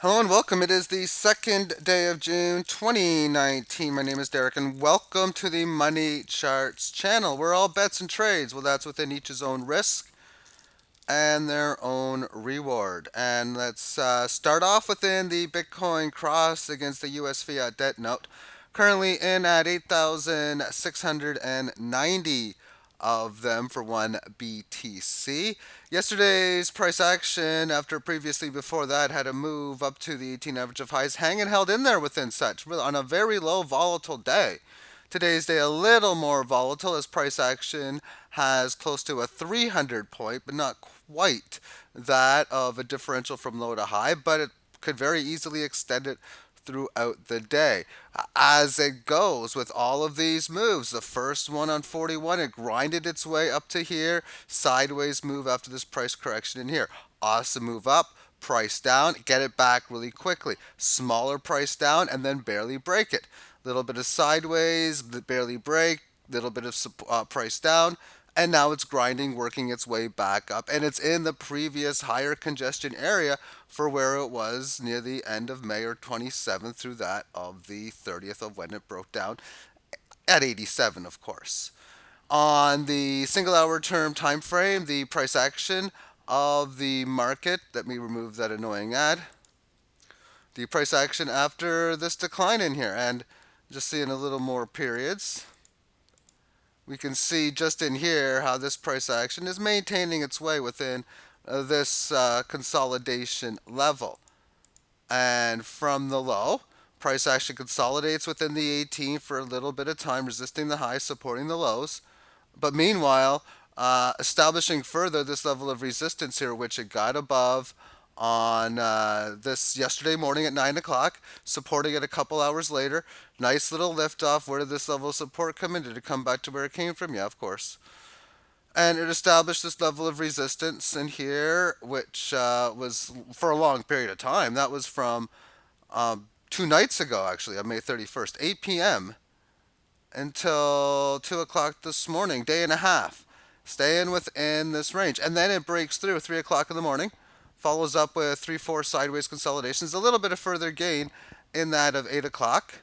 Hello and welcome. It is the second day of June 2019. My name is Derek, and welcome to the Money Charts channel, where all bets and trades, well, that's within each's own risk and their own reward. And let's start off within the Bitcoin cross against the US fiat debt note, currently in at 8,690 of them for 1 BTC. Yesterday's price action, after previously before that had a move up to the 18 average of highs, hanging held in there within such, on a very low volatile day. Today's day a little more volatile as price action has close to a 300 point, but not quite that of a differential from low to high, but it could very easily extend it throughout the day. As it goes with all of these moves, the first one on 41, it grinded its way up to here, sideways move after this price correction in here. Awesome move up, price down, get it back really quickly. Smaller price down, and then barely break it. Little bit of sideways, barely break, little bit of price down, and now it's grinding, working its way back up, and it's in the previous higher congestion area for where it was near the end of May or 27th through that of the 30th of when it broke down at 87, of course. On the single hour term time frame, the price action of the market, let me remove that annoying ad. The price action after this decline in here, and just seeing a little more periods, we can see just in here how this price action is maintaining its way within this consolidation level. And from the low, price action consolidates within the 18 for a little bit of time, resisting the highs, supporting the lows. But meanwhile, establishing further this level of resistance here, which it got above on this yesterday morning at 9 o'clock, supporting it a couple hours later. Nice little lift off. Where did this level of support come in? Did it come back to where it came from? Yeah, of course. And it established this level of resistance in here, which was for a long period of time. That was from 2 nights ago, actually, on May 31st, 8 p.m. until 2 o'clock this morning, day and a half, staying within this range. And then it breaks through 3 o'clock in the morning, follows up with 3-4 sideways consolidations, a little bit of further gain in that of 8 o'clock.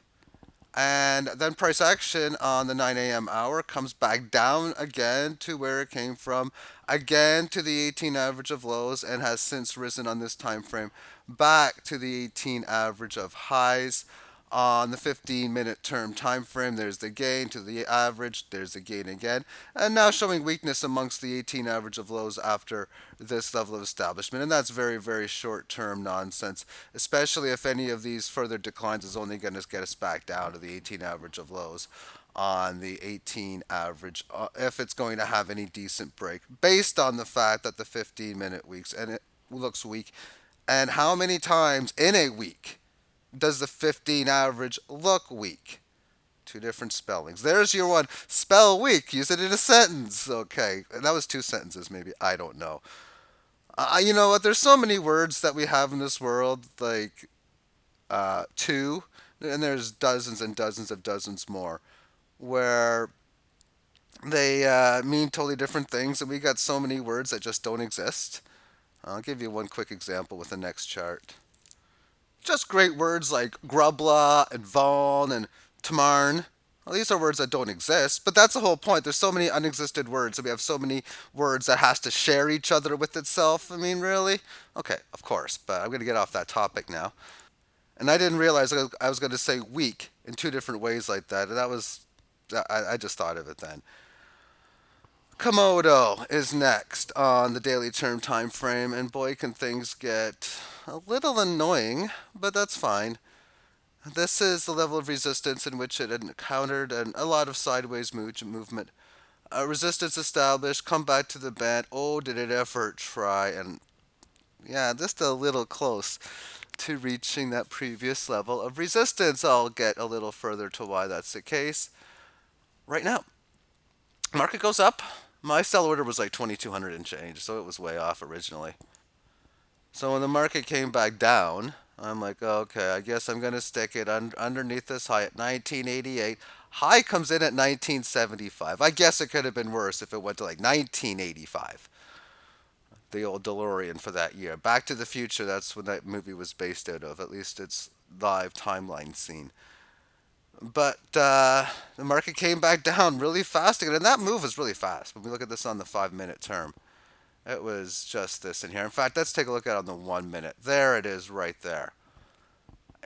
And then price action on the 9 a.m. hour comes back down again to where it came from, again to the 18 average of lows, and has since risen on this time frame back to the 18 average of highs. On the 15-minute term time frame, there's the gain to the average, there's the gain again, and now showing weakness amongst the 18 average of lows after this level of establishment. And that's very, very short term nonsense, especially if any of these further declines is only going to get us back down to the 18 average of lows on the 18 average, if it's going to have any decent break, based on the fact that the 15-minute weeks, and it looks weak. And how many times in a week does the 15 average look weak? Two different spellings. There's your one. Spell weak. Use it in a sentence. Okay. That was two sentences, maybe. I don't know. You know what? There's so many words that we have in this world, like two, and there's dozens and dozens of dozens more, where they mean totally different things, and we got so many words that just don't exist. I'll give you one quick example with the next chart. Just great words like grubla and von and tamarn. Well, these are words that don't exist, but that's the whole point. There's so many unexisted words, and we have so many words that has to share each other with itself. I mean, really? Okay, of course, but I'm going to get off that topic now. And I didn't realize I was going to say weak in two different ways like that. And that was, I just thought of it then. Komodo is next on the daily term time frame, and boy, can things get a little annoying, but that's fine. This is the level of resistance in which it encountered and a lot of sideways movement. Resistance established, come back to the band. Oh, did it ever try? And yeah, just a little close to reaching that previous level of resistance. I'll get a little further to why that's the case right now. Market goes up. My sell order was like 2,200 and change, so it was way off originally. So when the market came back down, I'm like, okay, I guess I'm going to stick it underneath this high at 1988. High comes in at 1975. I guess it could have been worse if it went to like 1985. the old DeLorean for that year. Back to the Future, that's when that movie was based out of, at least its live timeline scene. But the market came back down really fast again, and that move was really fast. When we look at this on the 5 minute term, it was just this in here. In fact, let's take a look at it on the 1 minute. There it is right there.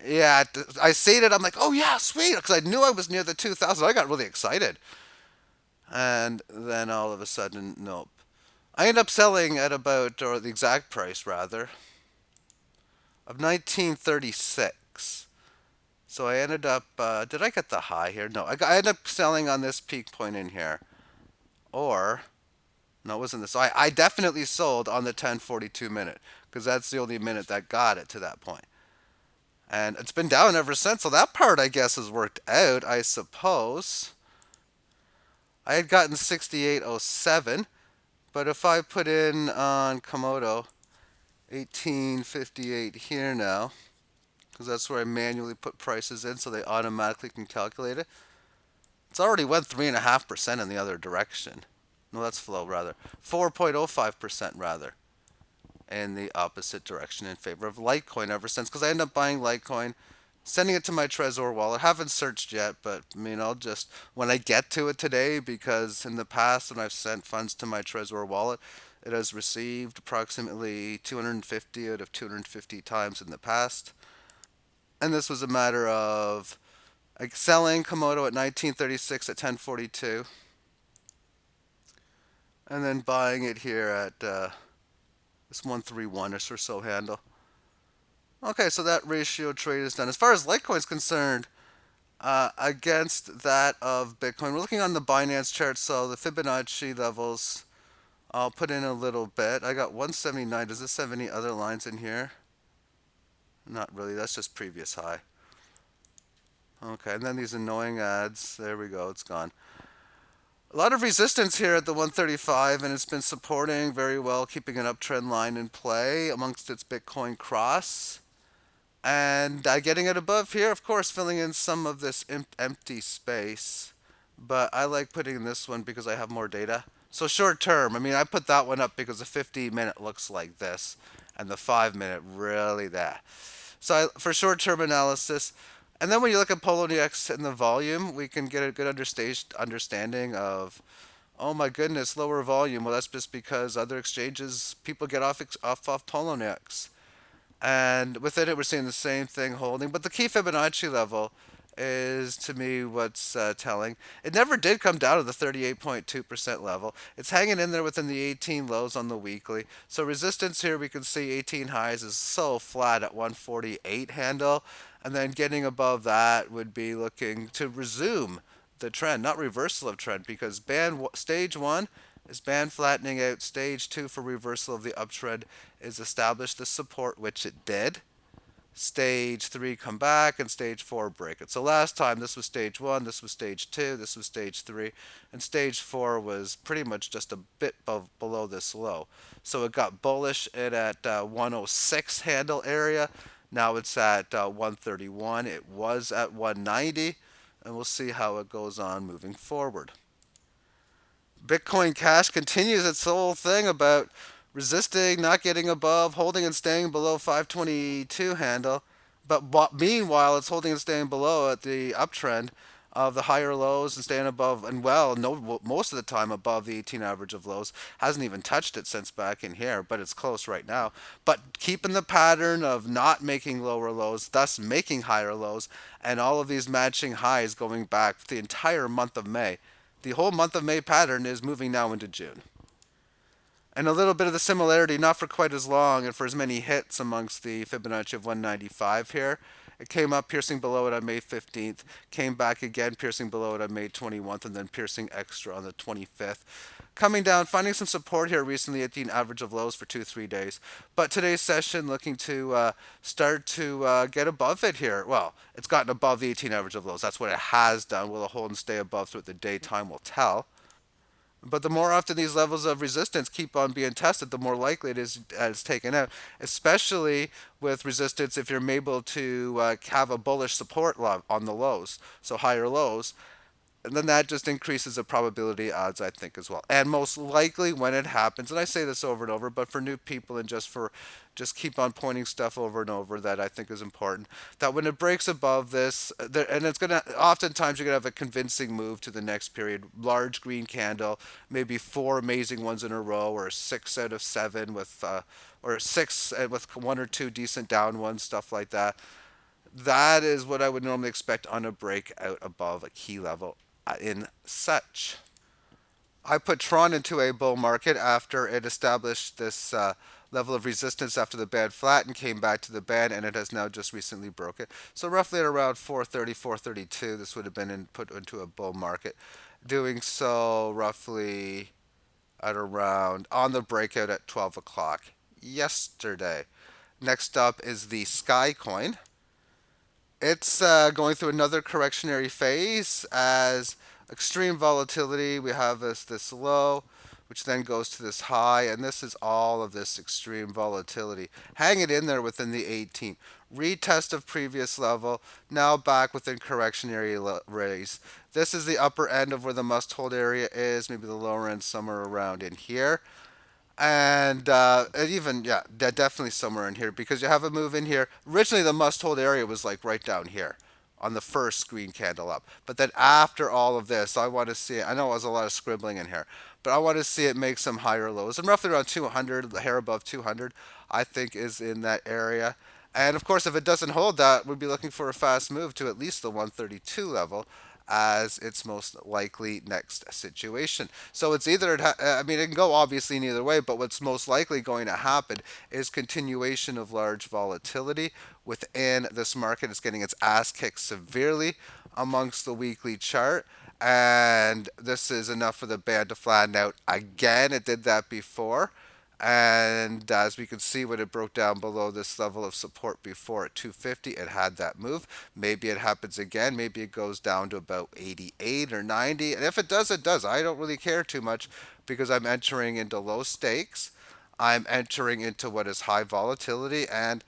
Yeah, I seen it. I'm like, oh yeah, sweet, because I knew I was near the 2,000. I got really excited, and then all of a sudden, nope. I ended up selling at about, or the exact price rather, of 1936. So I ended up, did I get the high here? No, I ended up selling on this peak point in here. Or, no, it wasn't this. I definitely sold on the 10:42 minute because that's the only minute that got it to that point. And it's been down ever since. So that part, I guess, has worked out, I suppose. I had gotten 68.07, but if I put in on Komodo 1858 here now, because that's where I manually put prices in so they automatically can calculate it. It's already went 3.5% in the other direction. No, that's flow rather. 4.05% rather in the opposite direction in favor of Litecoin ever since. Because I end up buying Litecoin, sending it to my Trezor wallet. Haven't searched yet, but I mean, I'll just when I get to it today, because in the past when I've sent funds to my Trezor wallet, it has received approximately 250 out of 250 times in the past. And this was a matter of like selling Komodo at 1936 at 1042, and then buying it here at this 131ish or so handle. Okay, so that ratio trade is done. As far as Litecoin is concerned, against that of Bitcoin, we're looking on the Binance chart, so the Fibonacci levels, I'll put in a little bit. I got 179. Does this have any other lines in here? Not really. That's just previous high. Okay, and then these annoying ads. There we go. It's gone. A lot of resistance here at the 135, and it's been supporting very well, keeping an uptrend line in play amongst its Bitcoin cross. And getting it above here, of course, filling in some of this empty space. But I like putting this one because I have more data. So short term, I mean, I put that one up because the 50 minute looks like this, and the 5 minute really that. So for short term analysis, and then when you look at Poloniex and the volume, we can get a good understanding of, oh my goodness, lower volume. Well, that's just because other exchanges, people get off Poloniex. And within it, we're seeing the same thing holding. But the key Fibonacci level is, to me, what's telling. It never did come down to the 38.2% level. It's hanging in there within the 18 lows on the weekly. So resistance here, we can see 18 highs is so flat at 148 handle. And then getting above that would be looking to resume the trend, not reversal of trend, because stage one is band flattening out. Stage two for reversal of the uptrend is establish the support, which it did. Stage three come back, and stage four break it. So last time this was stage one, this was stage two, this was stage three, and stage four was pretty much just a bit below this low. So it got bullish in at 106 handle area. Now it's at 131. It was at 190, and we'll see how it goes on moving forward. Bitcoin Cash continues its whole thing about resisting, not getting above, holding and staying below 522 handle. But meanwhile, it's holding and staying below at the uptrend of the higher lows and staying above, and well, no, most of the time above the 18 average of lows. Hasn't even touched it since back in here, but it's close right now. But keeping the pattern of not making lower lows, thus making higher lows, and all of these matching highs going back the entire month of May. The whole month of May pattern is moving now into June. And a little bit of the similarity, not for quite as long and for as many hits amongst the Fibonacci of 195 here. It came up piercing below it on May 15th, came back again piercing below it on May 21st, and then piercing extra on the 25th. Coming down, finding some support here recently at the average of lows for 2-3 days. But today's session looking to start to get above it here. Well, it's gotten above the 18 average of lows. That's what it has done. Will it hold and stay above throughout the day? Time will tell. But the more often these levels of resistance keep on being tested, the more likely it is that it's taken out, especially with resistance if you're able to have a bullish support on the lows, so higher lows. And then that just increases the probability odds, I think, as well. And most likely when it happens, and I say this over and over, but for new people and just keep on pointing stuff over and over that I think is important, that when it breaks above this, and it's going to, oftentimes you're going to have a convincing move to the next period, large green candle, maybe four amazing ones in a row, or six out of seven with, or six with one or two decent down ones, stuff like that. That is what I would normally expect on a breakout above a key level in such. I put Tron into a bull market after it established this level of resistance after the band flat and came back to the band, and it has now just recently broke it. So roughly at around 430, 432, this would have been put into a bull market. Doing so roughly at around on the breakout at 12 o'clock yesterday. Next up is the Sky coin. It's going through another correctionary phase as extreme volatility. We have this low, which then goes to this high, and this is all of this extreme volatility. Hang it in there within the 18. Retest of previous level, now back within correctionary raise. This is the upper end of where the must hold area is, maybe the lower end somewhere around in here. And even yeah, definitely somewhere in here because you have a move in here. Originally, the must-hold area was like right down here on the first green candle up. But then after all of this, I want to see it. I know it was a lot of scribbling in here, but I want to see it make some higher lows. And roughly around 200, the hair above 200, I think is in that area. And of course, if it doesn't hold that, we'd be looking for a fast move to at least the 132 level as its most likely next situation. So it's either, I mean, it can go obviously in either way, but what's most likely going to happen is continuation of large volatility within this market. It's getting its ass kicked severely amongst the weekly chart. And this is enough for the band to flatten out again. It did that before. And as we can see, when it broke down below this level of support before at 250, it had that move. Maybe it happens again. Maybe it goes down to about 88 or 90. And if it does, it does. I don't really care too much because I'm entering into low stakes. I'm entering into what is high volatility, and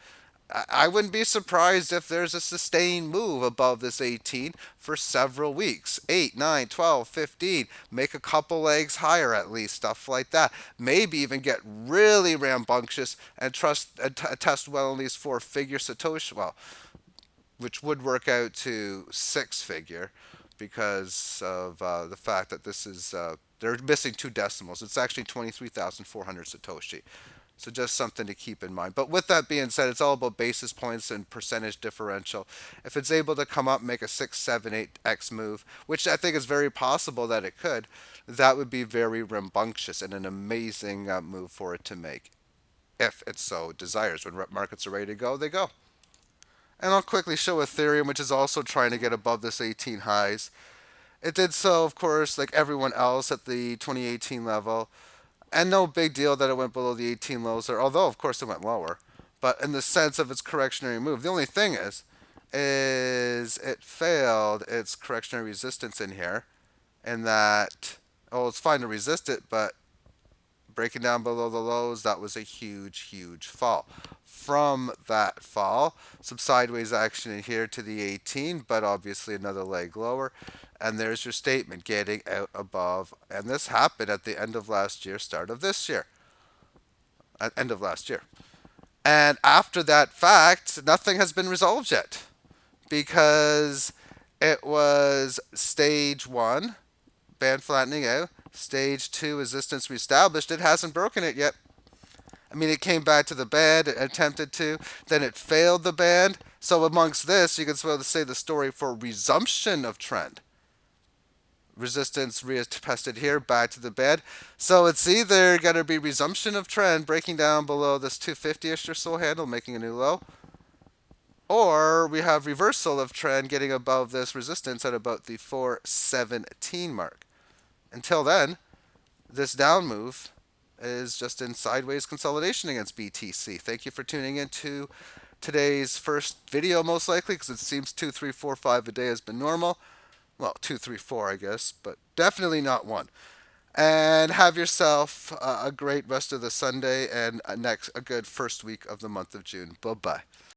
I wouldn't be surprised if there's a sustained move above this 18 for several weeks. 8, 9, 12, 15. Make a couple legs higher at least, stuff like that. Maybe even get really rambunctious and test well at least four-figure Satoshi. Well, which would work out to six-figure because of the fact that this is they're missing two decimals. It's actually 23,400 Satoshi. So just something to keep in mind. But with that being said, it's all about basis points and percentage differential. If it's able to come up, make a 6, 7, 8x move, which I think is very possible that it could, that would be very rambunctious and an amazing move for it to make. If it so desires. When markets are ready to go, they go. And I'll quickly show Ethereum, which is also trying to get above this 18 highs. It did so, of course, like everyone else at the 2018 level. And no big deal that it went below the 18 lows there, although, of course, it went lower. But in the sense of its correctionary move, the only thing is it failed its correctionary resistance in here. In that, oh, it's fine to resist it, but breaking down below the lows, that was a huge, huge fall. From that fall, some sideways action in here to the 18, but obviously another leg lower. And there's your statement, getting out above. And this happened at the end of last year, start of this year. At end of last year. And after that fact, nothing has been resolved yet because it was stage one, band flattening out. Stage two, resistance reestablished. It hasn't broken it yet. I mean, it came back to the band, it attempted to, then it failed the band. So amongst this, you can sort of say the story for resumption of trend. Resistance retested here, back to the band. So it's either going to be resumption of trend, breaking down below this 250-ish or so handle, making a new low, or we have reversal of trend getting above this resistance at about the 417 mark. Until then, this down move is just in sideways consolidation against BTC. Thank you for tuning in to today's first video, most likely, because it seems 2, 3, 4, 5 a day has been normal. Well, 2, 3, 4, I guess, but definitely not one. And have yourself a great rest of the Sunday and a good first week of the month of June. Bye bye.